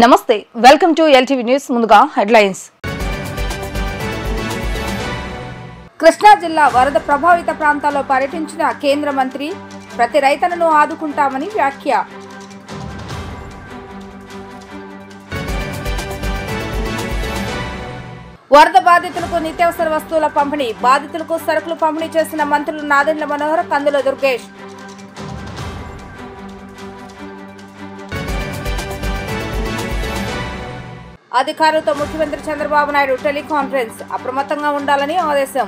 నమస్తే welcome to LTV news ముందుగా headlines Krishna జిల్లా వరద ప్రభావిత ప్రాంతాల్లో పర్యటించిన కేంద్ర మంత్రి ప్రతి రైతన్నను ఆదుకుంటామని వ్యాఖ్య వరద బాధితులకు నిత్యావసర వస్తువుల పంపిణీ బాధితులకు సరుకులు పంపిణీ చేసిన మంత్రులు నాదెండ్ల మనోహర్ కందుల దుర్గేష్ అధికారులతో ముఖ్యమంత్రి చంద్రబాబు నాయుడు టెలికాన్ఫరెన్స్ అప్రమత్తంగా ఉండాలని ఆదేశం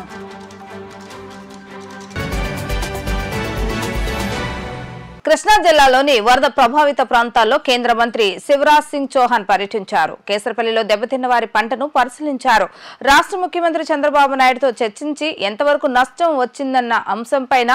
కృష్ణా జిల్లాలోని వరద ప్రభావిత ప్రాంతాల్లో కేంద్ర మంత్రి శివరాజ్ సింగ్ చౌహాన్ పర్యటించారు. కేసరపల్లిలో దెబ్బతిన్న వారి పంటను పరిశీలించారు. రాష్ట్ర ముఖ్యమంత్రి చంద్రబాబు నాయుడుతో చర్చించి ఎంతవరకు నష్టం వచ్చిందన్న అంశంపైన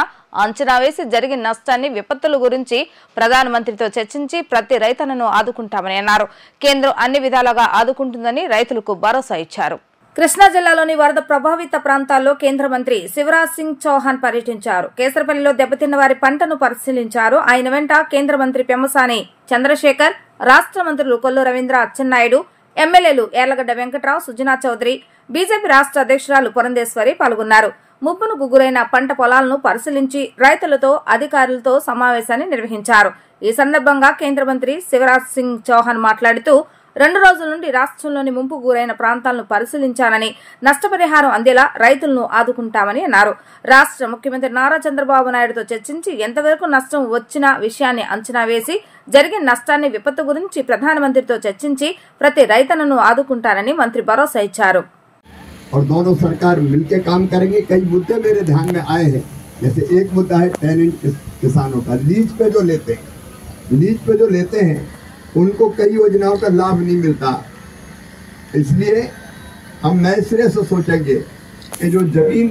అంచనా వేసి జరిగిన నష్టాన్ని విపత్తుల గురించి ప్రధానమంత్రితో చర్చించి ప్రతి రైతన్నను ఆదుకుంటామని అన్నారు. కేంద్రం అన్ని విధాలుగా ఆదుకుంటుందని రైతులకు భరోసా ఇచ్చారు. కృష్ణా జిల్లాలోని వరద ప్రభావిత ప్రాంతాల్లో కేంద్ర మంత్రి శివరాజ్ సింగ్ చౌహాన్ పర్యటించారు. కేసరపల్లిలో దెబ్బతిన్న వారి పంటను పరిశీలించారు. ఆయన వెంట కేంద్ర మంత్రి పెమ్మసాని చంద్రశేఖర్, రాష్ట్ర మంత్రులు కొల్లు రవీంద్ర అచ్చెన్నాయుడు, ఎమ్మెల్యేలు యార్లగడ్డ వెంకట్రావు, సుజనా చౌదరి, బీజేపీ రాష్ట్ర అధ్యక్షురాలు పురంధేశ్వరి పాల్గొన్నారు. ముప్పును గురైన పంట పొలాలను పరిశీలించి రైతులతో అధికారులతో సమావేశాన్ని నిర్వహించారు. ఈ సందర్భంగా కేంద్ర మంత్రి శివరాజ్ సింగ్ చౌహాన్ మాట్లాడుతూ 2 రోజుల నుండి రాష్ట్రంలోని ముంపు గురైన ప్రాంతాలను పరిశీలించానని, నష్టపరిహారం అందేలా రైతులను ఆదుకుంటామని అన్నారు. రాష్ట్ర ముఖ్యమంత్రి నారా చంద్రబాబు నాయుడుతో చర్చించి ఎంతవరకు నష్టం వచ్చిన విషయాన్ని అంచనా వేసి జరిగిన నష్టాన్ని విపత్తు గురించి ప్రధానమంత్రితో చర్చించి ప్రతి రైతన్నను ఆదుకుంటారని మంత్రి భరోసా ఇచ్చారు. और दोनों सरकार मिलकर काम करेंगे। कई मुद्दे मेरे ध्यान में आए हैं, जैसे एक मुद्दा है टेनेंट किसानों का, लीज पे जो लेते हैं उनको कई योजनाओं का लाभ नहीं मिलता। इसलिए हम नए सिरे से सोचेंगे कि जो जमीन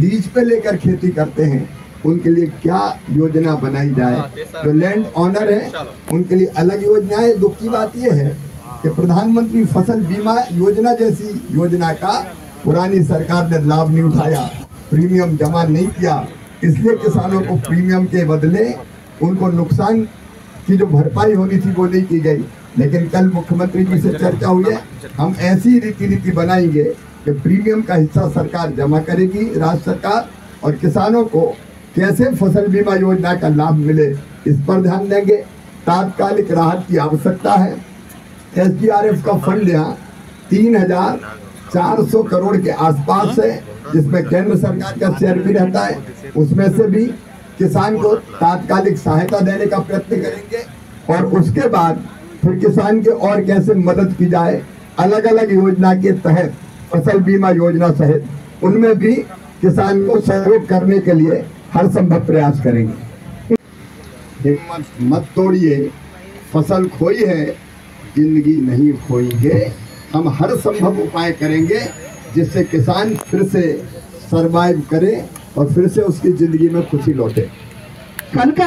लीज पे लेकर खेती करते हैं उनके लिए क्या योजना बनाई जाए। जो लैंड ऑनर है उनके लिए अलग योजना है। दुख की बात यह है कि प्रधानमंत्री फसल बीमा योजना जैसी योजना का पुरानी सरकार ने लाभ नहीं उठाया, प्रीमियम जमा नहीं किया। इसलिए किसानों को प्रीमियम के बदले उनको नुकसान की जो भरपाई होनी थी वो नहीं की गई। लेकिन कल मुख्यमंत्री जी से चर्चा हुई है, हम ऐसी रीति बनाएंगे कि प्रीमियम का हिस्सा सरकार जमा करेगी, राज्य सरकार, और किसानों को कैसे फसल बीमा योजना का लाभ मिले इस पर ध्यान देंगे। तात्कालिक राहत की आवश्यकता है। SDRF का फंड यहाँ 3,400 करोड़ के आसपास है, जिसमें केंद्र सरकार का शेयर भी रहता है। उसमें से भी किसान को तात्कालिक सहायता देने का प्रयत्न करेंगे और उसके बाद फिर किसान के और कैसे मदद की जाए, अलग अलग योजना के तहत फसल बीमा योजना सहित उनमें भी किसान को सहयोग करने के लिए हर संभव प्रयास करेंगे। मत तोड़िए, फसल खोई है, जिंदगी नहीं खोएंगे। हम हर संभव उपाय करेंगे जिससे किसान फिर से सर्वाइव करे और फिर से उसकी जिंदगी में खुशी लौटे। కనుక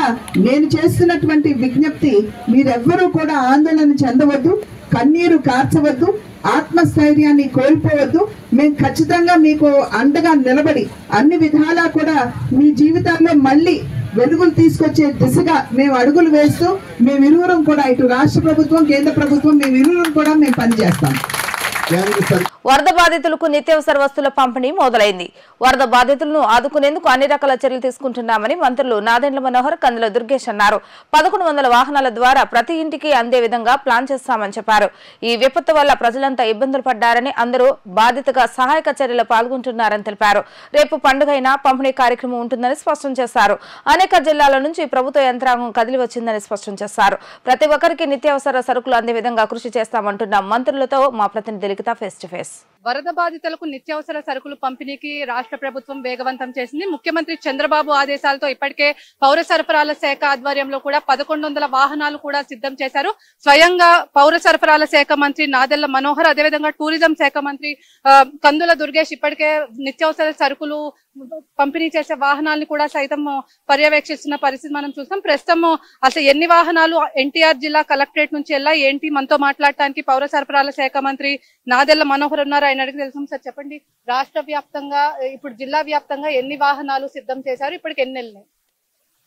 నేను చేస్తున్నటువంటి విజ్ఞప్తి, మీరెవ్వరూ కూడా ఆందోళన చెందవద్దు, కన్నీరు కార్చవద్దు, ఆత్మస్థైర్యాన్ని కోల్పోవద్దు. మేము ఖచ్చితంగా మీకు అండగా నిలబడి అన్ని విధాలా కూడా మీ జీవితాల్లో మళ్ళీ వెలుగులు తీసుకొచ్చే దిశగా మేము అడుగులు వేస్తూ మేమిరువురం కూడా ఇటు రాష్ట్ర ప్రభుత్వం, కేంద్ర ప్రభుత్వం మేమిరువురం కూడా మేము పనిచేస్తాం. వరద బాధితులకు నిత్యావసర వస్తువుల పంపిణీ మొదలైంది. వరద బాధితులను ఆదుకునేందుకు అన్ని రకాల చర్యలు తీసుకుంటున్నామని మంత్రులు నాదెండ్ల మనోహర్, కందుల దుర్గేష్ అన్నారు. 1100 వాహనాల ద్వారా ప్రతి ఇంటికి అందే విధంగా ప్లాన్ చేస్తామని చెప్పారు. ఈ విపత్తు వల్ల ప్రజలంతా ఇబ్బందులు పడ్డారని, అందరూ బాధితుగా సహాయక చర్యలు పాల్గొంటున్నారని తెలిపారు. రేపు పండుగైన పంపిణీ కార్యక్రమం ఉంటుందని స్పష్టం చేశారు. అనేక జిల్లాల నుంచి ప్రభుత్వ యంత్రాంగం కదిలి వచ్చిందని స్పష్టం చేశారు. ప్రతి ఒక్కరికి నిత్యావసర సరుకులు అందే విధంగా కృషి చేస్తామంటున్న మంత్రులతో మా ప్రతినిధి ఫేస్ టు ఫేస్. వరద బాధితులకు నిత్యావసర సరుకులు పంపిణీకి రాష్ట్ర ప్రభుత్వం వేగవంతం చేసింది. ముఖ్యమంత్రి చంద్రబాబు ఆదేశాలతో ఇప్పటికే పౌర సరఫరాల శాఖ ఆధ్వర్యంలో కూడా 1100 వాహనాలు కూడా సిద్ధం చేశారు. స్వయంగా పౌర సరఫరాల శాఖ మంత్రి నాదెళ్ల మనోహర్, అదేవిధంగా టూరిజం శాఖ మంత్రి కందుల దుర్గేష్ ఇప్పటికే నిత్యావసర సరుకులు పంపిణీ చేసే వాహనాలను కూడా సైతం పర్యవేక్షిస్తున్న పరిస్థితి మనం చూస్తాం. ప్రస్తుతం అసలు ఎన్ని వాహనాలు ఎన్టీఆర్ జిల్లా కలెక్టరేట్ నుంచి వెళ్ళా ఏంటి, మనతో మాట్లాడటానికి పౌర సరఫరాల శాఖ మంత్రి నాదెళ్ల మనోహర్ ఉన్నారు. ఆయన అడిగి తెలుసు. సార్ చెప్పండి, రాష్ట్ర వ్యాప్తంగా ఇప్పుడు జిల్లా వ్యాప్తంగా ఎన్ని వాహనాలు సిద్ధం చేశారు, ఇప్పటికి ఎన్ని వెళ్ళినాయి?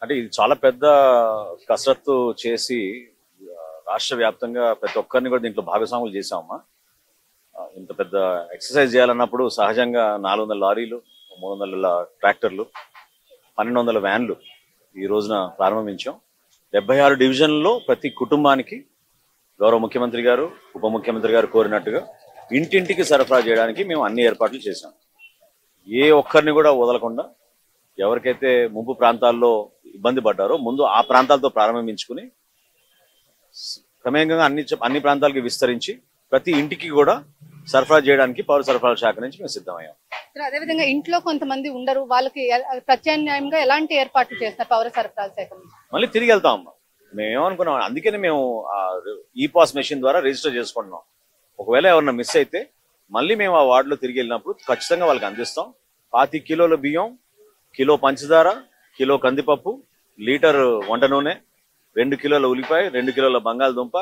అంటే ఇది చాలా పెద్ద కసరత్తు చేసి రాష్ట్ర వ్యాప్తంగా ప్రతి ఒక్కరిని కూడా దీంట్లో భాగస్వాములు చేశామమ్మా. ఇంత పెద్ద ఎక్సర్సైజ్ చేయాలన్నప్పుడు సహజంగా 400 లారీలు, 300 ట్రాక్టర్లు, 1200 వ్యాన్లు ఈ రోజున ప్రారంభించాం. 76 డివిజన్లలో ప్రతి కుటుంబానికి గౌరవ ముఖ్యమంత్రి గారు, ఉప ముఖ్యమంత్రి గారు కోరినట్టుగా ఇంటింటికి సరఫరా చేయడానికి మేము అన్ని ఏర్పాట్లు చేశాం. ఏ ఒక్కరిని కూడా వదలకుండా ఎవరికైతే ముంపు ప్రాంతాల్లో ఇబ్బంది పడ్డారో ముందు ఆ ప్రాంతాలతో ప్రారంభించుకుని క్రమేణంగా అన్ని ప్రాంతాలకి విస్తరించి ప్రతి ఇంటికి కూడా సరఫరా చేయడానికి పౌర సరఫరాల శాఖ నుంచి మేము సిద్ధమయ్యాం. అదేవిధంగా ఇంట్లో కొంతమంది ఉండరు, వాళ్ళకి ప్రత్యామ్నాయంగా ఎలాంటి ఏర్పాట్లు చేస్తారు పౌర సరఫరాల శాఖ? మళ్ళీ తిరిగి వెళ్తామమ్మా. మేము ఏమనుకున్నాం, అందుకని మేము ఈ పాస్ మెషిన్ ద్వారా రిజిస్టర్ చేసుకుంటున్నాం. ఒకవేళ ఎవరన్నా మిస్ అయితే మళ్ళీ మేము ఆ వార్డులో తిరిగి వెళ్ళినప్పుడు ఖచ్చితంగా వాళ్ళకి అందిస్తాం. 25 కిలోల బియ్యం, కిలో పంచదార, కిలో కందిపప్పు, లీటర్ వంట నూనె, 2 కిలోల ఉల్లిపాయ, 2 కిలోల బంగాళదుంప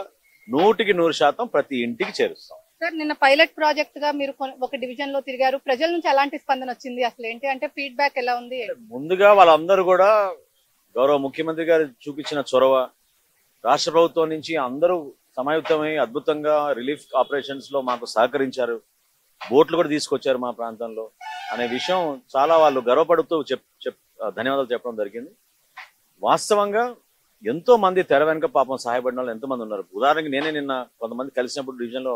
100% ప్రతి ఇంటికి చేరుస్తాం. సార్, నిన్న పైలట్ ప్రాజెక్ట్ గా మీరు ఒక డివిజన్ లో తిరిగారు, ప్రజల నుంచి ఎలాంటి స్పందన వచ్చింది? అసలు ఏంటి అంటే ఫీడ్బ్యాక్ ఎలా ఉంది? ముందుగా వాళ్ళందరూ కూడా గౌరవ ముఖ్యమంత్రి గారు చూపించిన చొరవ, రాష్ట్ర ప్రభుత్వం నుంచి అందరూ సమాయుక్తమై అద్భుతంగా రిలీఫ్ ఆపరేషన్స్ లో మాకు సహకరించారు. బోట్లు కూడా తీసుకొచ్చారు మా ప్రాంతంలో అనే విషయం చాలా వాళ్ళు గర్వపడుతూ ధన్యవాదాలు చెప్పడం జరిగింది. వాస్తవంగా ఎంతో మంది తెర వెనుక పాపం సహాయపడిన వాళ్ళు ఎంతో మంది ఉన్నారు. ఉదాహరణకి నేనే నిన్న కొంతమంది కలిసినప్పుడు డివిజన్ లో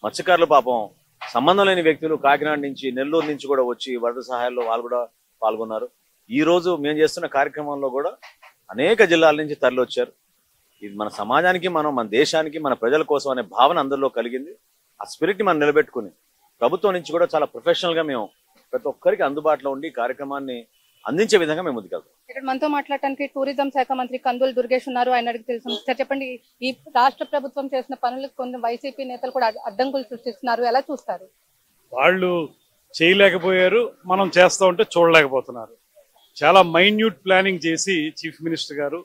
మత్స్యకారులు పాపం సంబంధం లేని వ్యక్తులు కాకినాడ నుంచి, నెల్లూరు నుంచి కూడా వచ్చి వరద సహాయాల్లో వాళ్ళు కూడా పాల్గొన్నారు. ఈ రోజు మేము చేస్తున్న కార్యక్రమంలో కూడా అనేక జిల్లాల నుంచి తరలి వచ్చారు. ఇది మన సమాజానికి, మన దేశానికి, మన ప్రజల కోసం అనే భావన అందరిలో కలిగింది. ఆ స్పిరిట్ ని మనం నిలబెట్టుకుని ప్రభుత్వం నుంచి కూడా చాలా ప్రొఫెషనల్ గా మేము ప్రతి ఒక్కరికి అందుబాటులో ఉండి కార్యక్రమాన్ని అందించే విధంగా మేము ముందుకెళ్తాం. ఇక్కడ మనతో మాట్లాడటానికి టూరిజం శాఖ మంత్రి కందుల దుర్గేష్ ఉన్నారు. ఆయన అడిగి తెలుసు. సార్ చెప్పండి, ఈ రాష్ట్ర ప్రభుత్వం చేసిన పనులకు కొంత వైసీపీ నేతలు కూడా అడ్డంకులు సృష్టిస్తున్నారు, ఎలా చూస్తారు? వాళ్ళు చేయలేకపోయారు, మనం చేస్తా ఉంటే చూడలేకపోతున్నారు. చాలా మైన్యూట్ ప్లానింగ్ చేసి చీఫ్ మినిస్టర్ గారు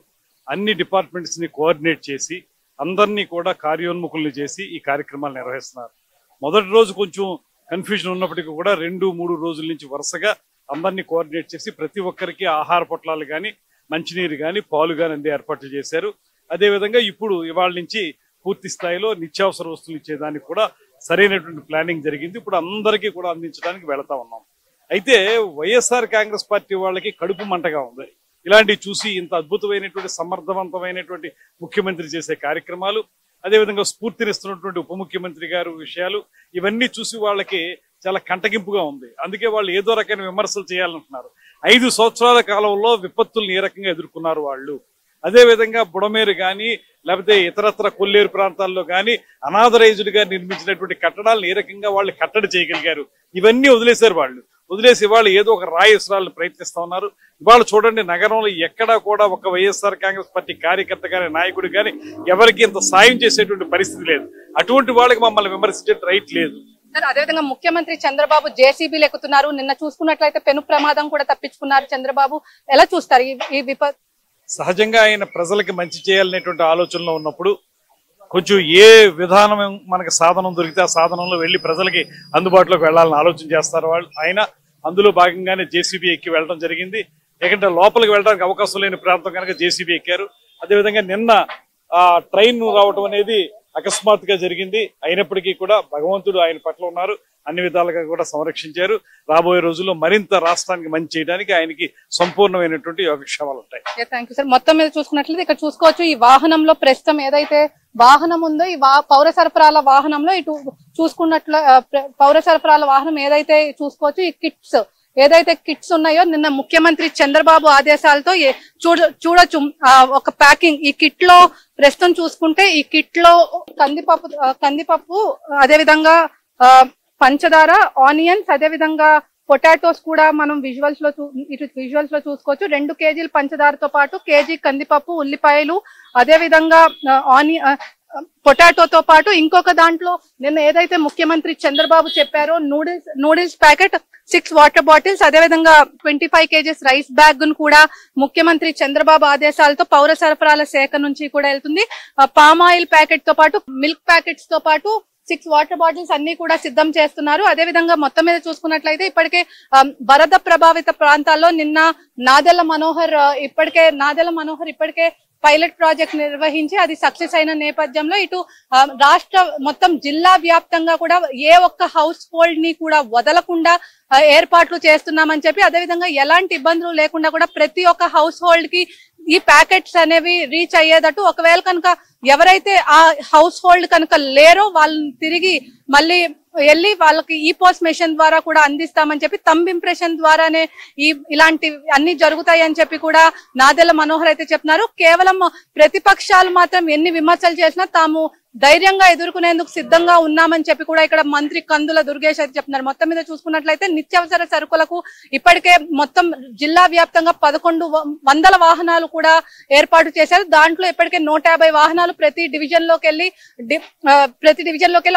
అన్ని డిపార్ట్మెంట్స్ ని కోఆర్డినేట్ చేసి అందరినీ కూడా కార్యోన్ముఖుల్ని చేసి ఈ కార్యక్రమాలు నిర్వహిస్తున్నారు. మొదటి రోజు కొంచెం కన్ఫ్యూజన్ ఉన్నప్పటికీ కూడా 2-3 రోజుల నుంచి వరుసగా అందరినీ కోఆర్డినేట్ చేసి ప్రతి ఒక్కరికి ఆహార పొట్లాలు కానీ, మంచినీరు కానీ, పాలు కానీ అందే ఏర్పాట్లు చేశారు. అదేవిధంగా ఇప్పుడు ఇవాళ నుంచి పూర్తి స్థాయిలో నిత్యావసర వస్తువులు ఇచ్చేదానికి కూడా సరైనటువంటి ప్లానింగ్ జరిగింది. ఇప్పుడు అందరికీ కూడా అందించడానికి వెళతా ఉన్నాం. అయితే వైఎస్ఆర్ కాంగ్రెస్ పార్టీ వాళ్ళకి కడుపు మంటగా ఉంది. ఇలాంటివి చూసి ఇంత అద్భుతమైనటువంటి సమర్థవంతమైనటువంటి ముఖ్యమంత్రి చేసే కార్యక్రమాలు, అదేవిధంగా స్ఫూర్తినిస్తున్నటువంటి ఉప ముఖ్యమంత్రి గారు విషయాలు, ఇవన్నీ చూసి వాళ్ళకి చాలా కంటగింపుగా ఉంది. అందుకే వాళ్ళు ఏదో రకమైన విమర్శలు చేయాలంటున్నారు. 5 సంవత్సరాల కాలంలో విపత్తుల్ని ఏ రకంగా ఎదుర్కొన్నారు వాళ్ళు. అదేవిధంగా బుడమేరు కానీ, లేకపోతే ఇతరత్ర కొల్లేరు ప్రాంతాల్లో కానీ అనాథరైజ్డ్ గా నిర్మించినటువంటి కట్టడాలను ఏ రకంగా వాళ్ళు కట్టడి చేయగలిగారు, ఇవన్నీ వదిలేశారు. వదిలేసి వాళ్ళు ఏదో ఒక రాయి ఇస్రాలను ప్రయత్నిస్తా ఉన్నారు. ఇవాళ చూడండి, నగరంలో ఎక్కడా కూడా ఒక వైఎస్ఆర్ కాంగ్రెస్ పార్టీ కార్యకర్త కానీ, నాయకుడు కానీ ఎవరికి ఇంత సాయం చేసేటువంటి పరిస్థితి లేదు. అటువంటి వాళ్ళకి మమ్మల్ని విమర్శించే రైట్ లేదు. అదేవిధంగా ముఖ్యమంత్రి చంద్రబాబు జేసీబీలు ఎక్కుతున్నారు. నిన్న చూసుకున్నట్లయితే పెను ప్రమాదం కూడా తప్పించుకున్నారు చంద్రబాబు. ఎలా చూస్తారు ఈ విపత్తు? సహజంగా ఆయన ప్రజలకి మంచి చేయాలనేటువంటి ఆలోచనలో ఉన్నప్పుడు కొంచెం ఏ విధానం మనకి సాధనం దొరికితే ఆ సాధనంలో వెళ్ళి ప్రజలకి అందుబాటులోకి వెళ్లాలని ఆలోచన చేస్తారు వాళ్ళు. ఆయన అందులో భాగంగానే జేసీబీ ఎక్కి వెళ్ళడం జరిగింది. ఎందుకంటే లోపలికి వెళ్ళడానికి అవకాశం లేని ప్రాంతం కనుక జేసీబీ ఎక్కారు. అదేవిధంగా నిన్న ఆ ట్రైన్ రావటం అనేది అకస్మాత్తుగా జరిగింది. అయినప్పటికీ కూడా భగవంతుడు ఆయన పట్ల ఉన్నారు, అన్ని విధాలుగా కూడా సంరక్షించారు. రాబోయే రోజుల్లో మరింత రాష్ట్రానికి మంచి చేయడానికి ఆయనకి సంపూర్ణమైనటువంటి యోగక్షేమాలు ఉంటాయి. Thank you sir. మొత్తం మీద చూసుకున్నట్లయితే ఇక్కడ చూసుకోవచ్చు, ఈ వాహనంలో ప్రస్తుతం ఏదైతే వాహనం ఉందో, ఈ పౌర సరఫరాల వాహనంలో ఇటు చూసుకున్నట్లు పౌర సరఫరాల వాహనం ఏదైతే చూసుకోవచ్చు, ఈ కిట్స్ ఏదైతే కిట్స్ ఉన్నాయో నిన్న ముఖ్యమంత్రి చంద్రబాబు ఆదేశాలతో చూడొచ్చు ఒక ప్యాకింగ్. ఈ కిట్ లో ప్రస్తుతం చూసుకుంటే ఈ కిట్ లో కందిపప్పు అదేవిధంగా పంచదార, ఆనియన్స్, అదేవిధంగా పొటాటోస్ కూడా మనం విజువల్స్ లో చూసుకోవచ్చు. 2 కేజీల పంచదారతో పాటు కేజీ కందిపప్పు, ఉల్లిపాయలు, అదేవిధంగా పొటాటోతో పాటు ఇంకొక దాంట్లో నిన్న ఏదైతే ముఖ్యమంత్రి చంద్రబాబు చెప్పారో నూడిల్స్ ప్యాకెట్, 6 వాటర్ బాటిల్స్, అదేవిధంగా 25 కేజీస్ రైస్ బ్యాగ్ ను కూడా ముఖ్యమంత్రి చంద్రబాబు ఆదేశాలతో పౌర సరఫరాల శాఖ నుంచి కూడా వెళ్తుంది. పామ్ ఆయిల్ ప్యాకెట్ తో పాటు మిల్క్ ప్యాకెట్స్ తో పాటు 6 వాటర్ బాటిల్స్ అన్ని కూడా సిద్ధం చేస్తున్నారు. అదేవిధంగా మొత్తం మీద చూసుకున్నట్లయితే ఇప్పటికే వరద ప్రభావిత ప్రాంతాల్లో నిన్న నాదెళ్ల మనోహర్ ఇప్పటికే పైలట్ ప్రాజెక్ట్ నిర్వహించి అది సక్సెస్ అయిన నేపథ్యంలో ఇటు రాష్ట్ర మొత్తం జిల్లా వ్యాప్తంగా కూడా ఏ ఒక్క హౌస్ హోల్డ్ ని కూడా వదలకుండా ఏర్పాట్లు చేస్తున్నామని చెప్పి, అదేవిధంగా ఎలాంటి ఇబ్బందులు లేకుండా కూడా ప్రతి ఒక్క హౌస్ హోల్డ్ కి ఈ ప్యాకెట్స్ అనేవి రీచ్ అయ్యేటట్టు, ఒకవేళ కనుక ఎవరైతే ఆ హౌస్ హోల్డ్ కనుక లేరో వాళ్ళని తిరిగి మళ్ళీ వెళ్ళి వాళ్ళకి ఈ పోస్ట్ మెషిన్ ద్వారా కూడా అందిస్తామని చెప్పి, థంబ్ ఇంప్రెషన్ ద్వారానే ఇలాంటి అన్ని జరుగుతాయి అని చెప్పి కూడా నాదెళ్ల మనోహర్ అయితే చెప్తున్నారు. కేవలం ప్రతిపక్షాలు మాత్రం ఎన్ని విమర్శలు చేసినా తాము ధైర్యంగా ఎదుర్కొనేందుకు సిద్ధంగా ఉన్నామని చెప్పి కూడా ఇక్కడ మంత్రి కందుల దుర్గేష్ అయితే చెప్తున్నారు. మొత్తం మీద చూసుకున్నట్లయితే నిత్యావసర సరుకులకు ఇప్పటికే మొత్తం జిల్లా వ్యాప్తంగా 1100 వాహనాలు కూడా ఏర్పాటు చేశారు. దాంట్లో ఇప్పటికే 150 వాహనాలు ప్రతి డివిజన్ లోకి వెళ్ళి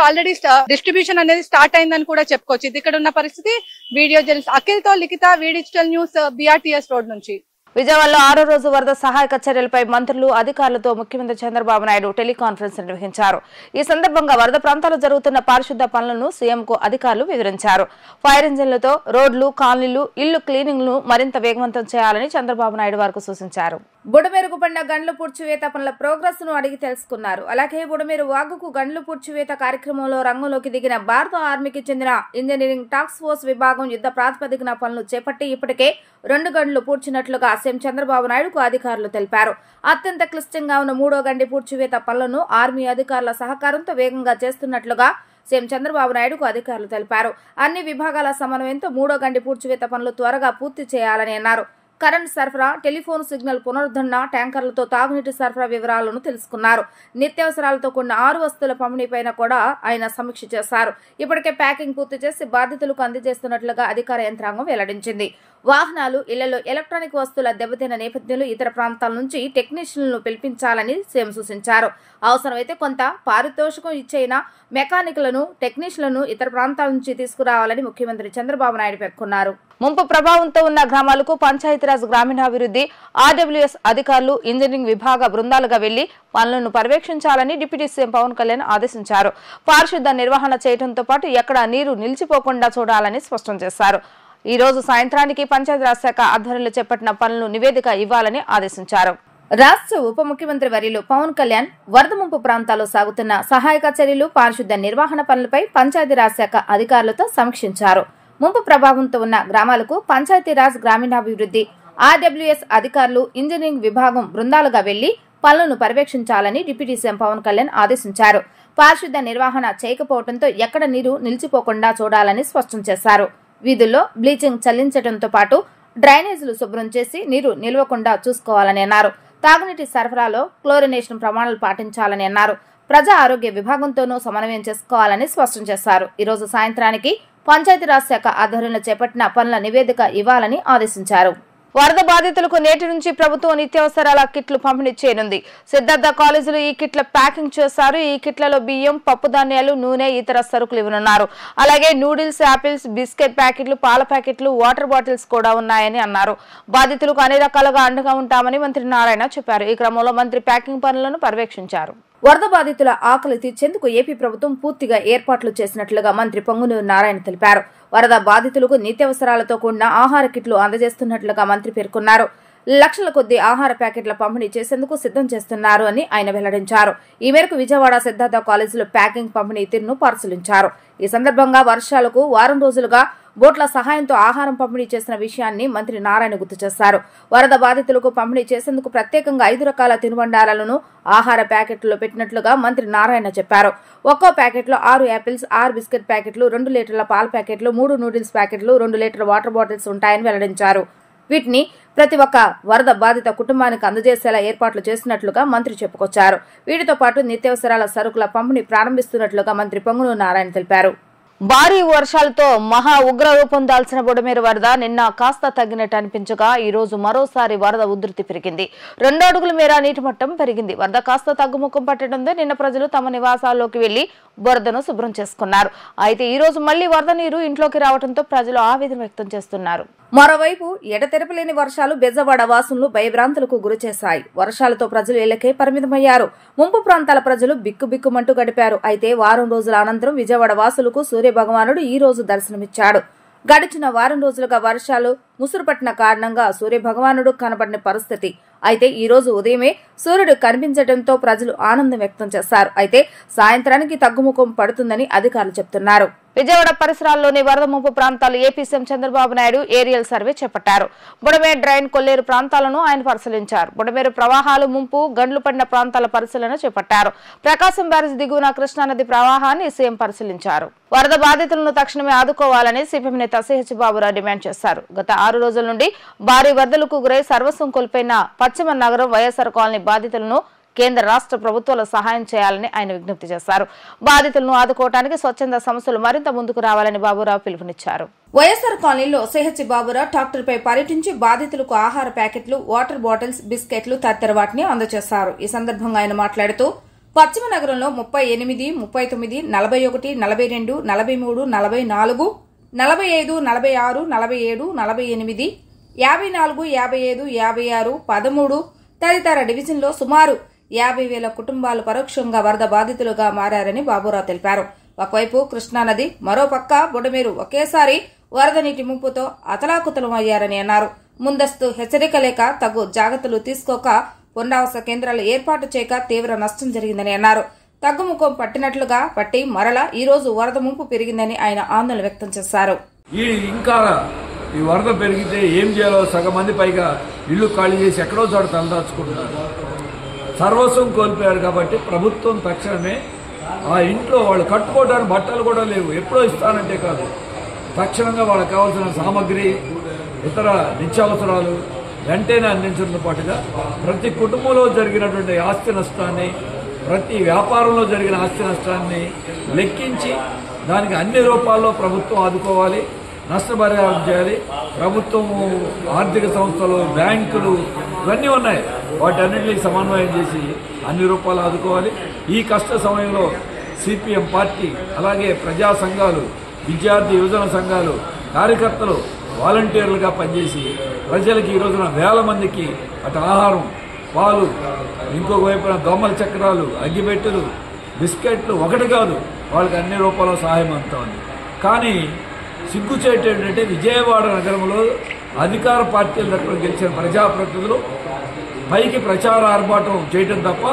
ఆల్రెడీ డిస్ట్రిబ్యూషన్ అనేది స్టార్ట్ అయిందని కూడా చెప్పుకోవచ్చు. ఇది ఇక్కడ ఉన్న పరిస్థితి. వీడియో జర్నలిస్ట్ అఖిల్ తో లిఖిత, వి డిజిటల్ న్యూస్, BRTS రోడ్ నుంచి. విజయవాడలో 6వ రోజు వరద సహాయక చర్యలపై మంత్రులు, అధికారులతో ముఖ్యమంత్రి చంద్రబాబు నాయుడు టెలికాన్ఫరెన్స్ నిర్వహించారు. ఈ సందర్భంగా వరద ప్రాంతాల్లో జరుగుతున్న పారిశుద్ధ పనులను సీఎంకు అధికారులు వివరించారు. ఫైర్ ఇంజిన్లతో రోడ్లు, కాలనీలు, ఇళ్లు క్లీనింగ్ ను మరింత వేగవంతం చేయాలని చంద్రబాబు నాయుడు వారికి సూచించారు. బుడమేరుకు పడిన గండ్లు పూడ్చివేత పనుల ప్రోగ్రెస్ ను అడిగి తెలుసుకున్నారు. అలాగే బుడమేరు వాగుకు గండ్లు పూడ్చివేత కార్యక్రమంలో రంగంలోకి దిగిన భారత ఆర్మీకి చెందిన ఇంజనీరింగ్ టాస్క్ ఫోర్స్ విభాగం యుద్ధ ప్రాతిపదికన పనులు చేపట్టి ఇప్పటికే 2 గంటలు పూడ్చినట్లుగా సీఎం చంద్రబాబు నాయుడుకు అధికారులు తెలిపారు. అత్యంత క్లిష్టంగా ఉన్న 3వ గండి పూడ్చివేత పనులను ఆర్మీ అధికారుల సహకారంతో వేగంగా చేస్తున్నట్లుగా సీఎం చంద్రబాబు నాయుడుకు అధికారులు తెలిపారు. అన్ని విభాగాల సమన్వయంతో 3వ గండి పూడ్చివేత పనులు త్వరగా పూర్తి చేయాలని అన్నారు. కరెంట్ సరఫరా, టెలిఫోన్ సిగ్నల్ పునరుద్ధరణ, ట్యాంకర్లతో తాగునీటి సరఫరా వివరాలను తెలుసుకున్నారు. నిత్యావసరాలతో కూడిన 6 వస్తువుల పంపిణీపైన కూడా ఆయన సమీక్ష చేశారు. ఇప్పటికే ప్యాకింగ్ పూర్తి చేసి బాధితులకు అందజేస్తున్నట్లుగా అధికార యంత్రాంగం వెల్లడించింది. వాహనాలు, ఇళ్లలో ఎలక్ట్రానిక్ వస్తువుల దెబ్బతిన్న నేపథ్యంలో ఇతర ప్రాంతాల నుంచి టెక్నీషియన్లను పిలిపించాలని సీఎం సూచించారు. అవసరమైతే కొంత పారితోషికం ఇచ్చైనా మెకానిక్లను, టెక్నీషియన్లను ఇతర ప్రాంతాల నుంచి తీసుకురావాలని ముఖ్యమంత్రి చంద్రబాబు నాయుడు పేర్కొన్నారు. ముంపు ప్రభావంతో ఉన్న గ్రామాలకు పంచాయతీరాజ్ గ్రామీణాభివృద్ధి RWS అధికారులు ఇంజనీరింగ్ విభాగ బృందాలుగా వెళ్లి పనులను పర్యవేక్షించాలని డిప్యూటీ సీఎం పవన్ కళ్యాణ్ ఆదేశించారు. పారిశుద్ధ నిర్వహణ చేయడంతో పాటు ఎక్కడ నీరు నిలిచిపోకుండా చూడాలని స్పష్టం చేశారు. ఈ రోజు సాయంత్రానికి పంచాయతీరాజ్ శాఖ ఆధ్వర్యంలో చేపట్టిన పనులను నివేదిక ఇవ్వాలని ఆదేశించారు. రాష్ట్ర ఉప ముఖ్యమంత్రి వర్యులు పవన్ కళ్యాణ్ వరద ముంపు ప్రాంతాల్లో సాగుతున్న సహాయక చర్యలు, పారిశుద్ధ నిర్వహణ పనులపై పంచాయతీరాజ్ శాఖ అధికారులతో సమీక్షించారు. ముంపు ప్రభావంతో ఉన్న గ్రామాలకు పంచాయతీరాజ్ గ్రామీణాభివృద్ధి RWS అధికారులు ఇంజనీరింగ్ విభాగం బృందాలుగా వెళ్లి పనులను పర్యవేక్షించాలని డిప్యూటీ సీఎం పవన్ కళ్యాణ్ ఆదేశించారు. పారిశుద్ధ నిర్వహణ చేయకపోవడంతో ఎక్కడ నీరు నిలిచిపోకుండా చూడాలని స్పష్టం చేశారు. వీధుల్లో బ్లీచింగ్ చల్లించడంతో పాటు డ్రైనేజీలు శుభ్రం చేసి నీరు నిల్వకుండా చూసుకోవాలని అన్నారు. తాగునీటి సరఫరాలో క్లోరినేషన్ ప్రమాణాలు పాటించాలని అన్నారు. ప్రజా ఆరోగ్య విభాగంతోనూ సమన్వయం చేసుకోవాలని స్పష్టం చేశారు. ఈ రోజు సాయంత్రానికి పంచాయతీరాజ్ శాఖ ఆధ్వర్యంలో చేపట్టిన పనుల నివేదిక ఇవ్వాలని ఆదేశించారు. వరద బాధితులకు నేటి నుంచి ప్రభుత్వం నిత్యావసరాల కిట్లు పంపిణీ చేయనుంది. సిద్ధార్థ కాలేజీలో ఈ కిట్ల ప్యాకింగ్ చేశారు. ఈ కిట్లలో బియ్యం, పప్పు ధాన్యాలు, నూనె, ఇతర సరుకులు ఇవ్వనున్నారు. అలాగే నూడిల్స్, యాపిల్స్, బిస్కెట్ ప్యాకెట్లు, పాల ప్యాకెట్లు, వాటర్ బాటిల్స్ కూడా ఉన్నాయని అన్నారు. బాధితులకు అన్ని రకాలుగా అండగా ఉంటామని మంత్రి నారాయణ చెప్పారు. ఈ క్రమంలో మంత్రి ప్యాకింగ్ పనులను పర్యవేక్షించారు. వరద బాధితుల ఆకలి తీర్చేందుకు ఏపీ ప్రభుత్వం పూర్తిగా ఏర్పాట్లు చేసినట్లుగా మంత్రి పొంగునూరు నారాయణ తెలిపారు. వరద బాధితులకు నిత్యావసరాలతో కూడిన ఆహార కిట్లు అందజేస్తున్నట్లుగా మంత్రి పేర్కొన్నారు. లక్షల కొద్ది ఆహార ప్యాకెట్ల పంపిణీ చేసేందుకు సిద్ధం చేస్తున్నారు అని ఆయన వెల్లడించారు. ఈ మేరకు విజయవాడ సిద్ధార్థ కాలేజీలో ప్యాకింగ్ పంపిణీ తీరును పరిశీలించారు. ఈ సందర్భంగా వర్షాలకు వారం రోజులుగా బోట్ల సహాయంతో ఆహారం పంపిణీ చేసిన విషయాన్ని మంత్రి నారాయణ గుర్తు చేశారు. వరద బాధితులకు పంపిణీ చేసేందుకు ప్రత్యేకంగా 5 రకాల తినుబండారాలను ఆహార ప్యాకెట్లో పెట్టినట్లుగా మంత్రి నారాయణ చెప్పారు. ఒక్కో ప్యాకెట్లో 6 యాపిల్స్, 6 బిస్కెట్ ప్యాకెట్లు, 2 లీటర్ల పాల ప్యాకెట్లు, 3 నూడిల్స్ ప్యాకెట్లు, 2 లీటర్ల వాటర్ బాటిల్స్ ఉంటాయని వెల్లడించారు. వీటిని ప్రతి ఒక్క వరద బాధిత కుటుంబానికి అందజేసేలా ఏర్పాట్లు చేసినట్లుగా మంత్రి చెప్పుకొచ్చారు. వీటితో పాటు నిత్యావసరాల సరుకుల పంపిణీ ప్రారంభిస్తున్నట్లుగా మంత్రి పొంగునూరు నారాయణ తెలిపారు. భారీ వర్షాలతో మహా ఉగ్ర రూపం దాల్చిన బుడమేరు వరద నిన్న కాస్త తగ్గినట్టు అనిపించగా ఈ రోజు మరోసారి వరద ఉధృతి పెరిగింది. 2 అడుగుల మేర నీటి మట్టం పెరిగింది. వరద కాస్త తగ్గుముఖం పట్టడంతో నిన్న ప్రజలు తమ నివాసాల్లోకి వెళ్లి వరదను శుభ్రం చేసుకున్నారు. అయితే ఈ రోజు మళ్లీ వరద నీరు ఇంట్లోకి రావడంతో ప్రజలు ఆవేదన వ్యక్తం చేస్తున్నారు. మరోవైపు ఎడతెరపలేని వర్షాలు బెజవాడ వాసులను భయభ్రాంతులకు గురిచేశాయి. వర్షాలతో ప్రజలు ఇళ్లకే పరిమితమయ్యారు. ముంపు ప్రాంతాల ప్రజలు బిక్కుబిక్కుమంటూ గడిపారు. అయితే వారం రోజుల అనంతరం విజయవాడ వాసులకు సూర్య భగవానుడు ఈ రోజు దర్శనమిచ్చాడు. గడిచిన వారం రోజులుగా వర్షాలు ముసురుపట్టిన కారణంగా సూర్య భగవానుడు కనబడిన పరిస్థితి. అయితే ఈ రోజు ఉదయమే సూర్యుడు కనిపించడంతో ప్రజలు ఆనందం వ్యక్తం చేశారు. అయితే సాయంత్రానికి తగ్గుముఖం పడుతుందని అధికారులు చెబుతున్నారు. విజయవాడ పరిసరాల్లోని వరద ముంపు ప్రాంతాలు AP CM Chandrababu Naidu aerial survey చేపట్టారు. బుడమేరు డ్రైన్, కొల్లేరు ప్రాంతాలను ఆయన పరిశీలించారు. బుడమేరు ప్రవాహాలు, ముంపు, గండ్లు పడిన ప్రాంతాల పరిశీలన చేపట్టారు. ప్రకాశం బ్యారేజ్ దిగువన కృష్ణానది ప్రవాహాన్ని సీఎం పరిశీలించారు. వరద బాధితులను తక్షణమే ఆదుకోవాలని సిపిఎం నేత సిహెచ్ బాబురావు డిమాండ్ చేశారు. గత 6 రోజుల నుండి భారీ వరదలకు గురై సర్వస్వం కోల్పోయిన పశ్చిమ నగరం వైఎస్ఆర్ కాలనీ బాధితులను కేంద్ర రాష్ట్ర ప్రభుత్వాలు సహాయం చేయాలని ఆయన విజ్ఞప్తి చేశారు. బాధితులను ఆదుకోవడానికి స్వచ్ఛంద సంస్థలు మరింత ముందుకు రావాలని బాబురావు పిలుపునిచ్చారు. వైఎస్ఆర్ కాలనీలో సిహెచ్ బాబురావు ట్రాక్టర్పై పర్యటించి బాధితులకు ఆహార ప్యాకెట్లు, వాటర్ బాటిల్స్, బిస్కెట్లు తదితర వాటిని అందజేశారు. ఈ సందర్భంగా ఆయన మాట్లాడుతూ పశ్చిమ నగరంలో 38, 39, 41, 42, 43, 44, 45, 46, 47, 48, 54, 55, 56, 13 తదితర డివిజన్లో సుమారు 50,000 కుటుంబాలు పరోక్షంగా వరద బాధితులుగా మారారని బాబురావు తెలిపారు. ఒకవైపు కృష్ణానది, మరోపక్క బుడమేరు ఒకేసారి వరద నీటి ముంపుతో అతలాకుతలం అయ్యారని అన్నారు. ముందస్తు హెచ్చరిక లేక తగు జాగ్రత్తలు తీసుకోక పునరావాస కేంద్రాలు ఏర్పాటు చేయక తీవ్ర నష్టం జరిగిందని అన్నారు. తగ్గుముఖం పట్టినట్లుగా పట్టి మరలా ఈ రోజు వరద ముంపు పెరిగిందని ఆయన ఆందోళన వ్యక్తం చేశారు. ఇంకా ఈ వరద పెరిగితే ఏం చేయాలో సగం మంది పైగా ఇళ్లు ఖాళీ చేసి ఎక్కడో చోట తలదాచుకుంటున్నారు. సర్వస్వం కోల్పోయారు కాబట్టి ప్రభుత్వం తక్షణమే ఆ ఇంట్లో వాళ్ళు కట్టుకోవడానికి బట్టలు కూడా లేవు, ఎప్పుడో ఇస్తానంటే కాదు, తక్షణంగా వాళ్ళకి కావాల్సిన సామగ్రి, ఇతర నిత్యావసరాలు వెంటనే అందించడంతో పాటుగా ప్రతి కుటుంబంలో జరిగినటువంటి ఆస్తి నష్టాన్ని, ప్రతి వ్యాపారంలో జరిగిన ఆస్తి నష్టాన్ని లెక్కించి దానికి అన్ని రూపాల్లో ప్రభుత్వం ఆదుకోవాలి, నష్టపరిహారం చేయాలి. ప్రభుత్వము, ఆర్థిక సంస్థలు, బ్యాంకులు ఇవన్నీ ఉన్నాయి, వాటన్నింటినీ సమన్వయం చేసి అన్ని రూపాయలు ఆదుకోవాలి. ఈ కష్ట సమయంలో సిపిఎం పార్టీ, అలాగే ప్రజా సంఘాలు, విద్యార్థి యువజన సంఘాలు, కార్యకర్తలు వాలంటీర్లుగా పనిచేసి ప్రజలకి ఈ రోజున వేల మందికి అటు ఆహారం, పాలు, ఇంకొక వైపున దోమల చక్రాలు, అగ్గిపెట్టెలు, బిస్కెట్లు, ఒకటి కాదు వాళ్ళకి అన్ని రూపాయల సహాయం అందుతోంది. కానీ సిగ్గుచేటు ఏంటంటే విజయవాడ నగరంలో అధికార పార్టీల దగ్గర గెలిచిన ప్రజాప్రతినిధులు పైకి ప్రచార ఆర్భాటం చేయటం తప్ప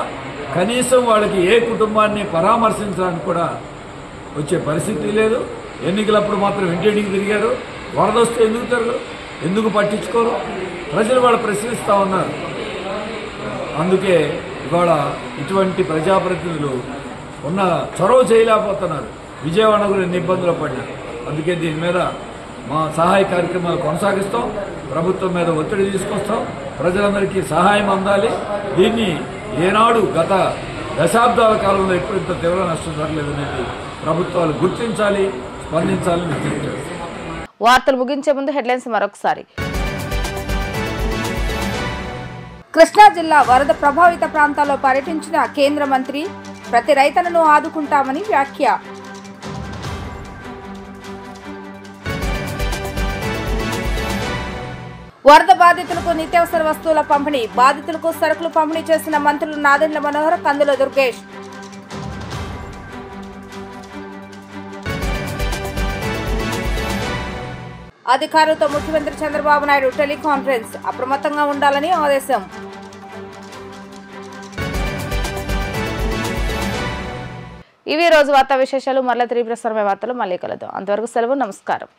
కనీసం వాళ్ళకి ఏ కుటుంబాన్ని పరామర్శించడానికి కూడా వచ్చే పరిస్థితి లేదు. ఎన్నికలప్పుడు మాత్రం ఇంటింటికి తిరిగారు, వరద వస్తే ఎందుకు తిరగరు, ఎందుకు పట్టించుకోరు, ప్రజలు వాళ్ళు ప్రశ్నిస్తూ ఉన్నారు. అందుకే ఇవాళ ఇటువంటి ప్రజాప్రతినిధులు ఉన్న చొరవ చేయలేకపోతున్నారు. విజయవాడ నగరం ఎన్ని ఇబ్బందులు పడినారు. అందుకే దీని మీద మా సహాయ కార్యక్రమాలు కొనసాగిస్తాం, ప్రభుత్వం మీద ఒత్తిడి తీసుకొస్తాం, ప్రజలందరికీ సహాయం అందాలి. దీన్ని ఏనాడు గత దశాబ్దాల కాలంలో ఎప్పుడు ఇంత తీవ్ర నష్టం జరగలేదనేది ప్రభుత్వాలు గుర్తించాలి, స్పందించాలని నిర్ణయించారు. వార్తలు ముగించే ముందు హెడ్లైన్స్ మరొకసారి. కృష్ణా జిల్లా వరద ప్రభావిత ప్రాంతాల్లో పర్యటించిన కేంద్ర మంత్రి, ప్రతి రైతన్నను ఆదుకుంటామని వ్యాఖ్య. వరద బాధితులకు నిత్యావసర వస్తువుల పంపిణీ, బాధితులకు సరుకులు పంపిణీ చేసిన మంత్రులు నాదెండ్ల మనోహర్, కందుల దుర్గేష్. అధికారులతో ముఖ్యమంత్రి చంద్రబాబు నాయుడు టెలికాన్ఫరెన్స్, అప్రమత్తంగా ఉండాలని ఆదేశం. ఇవి రోజు వార్తా విశేషాలు. మరలా తిరిగి ప్రసారమే వార్తలు మళ్ళీ కలుద్దాం. అంతవరకు సెలవు, నమస్కారం.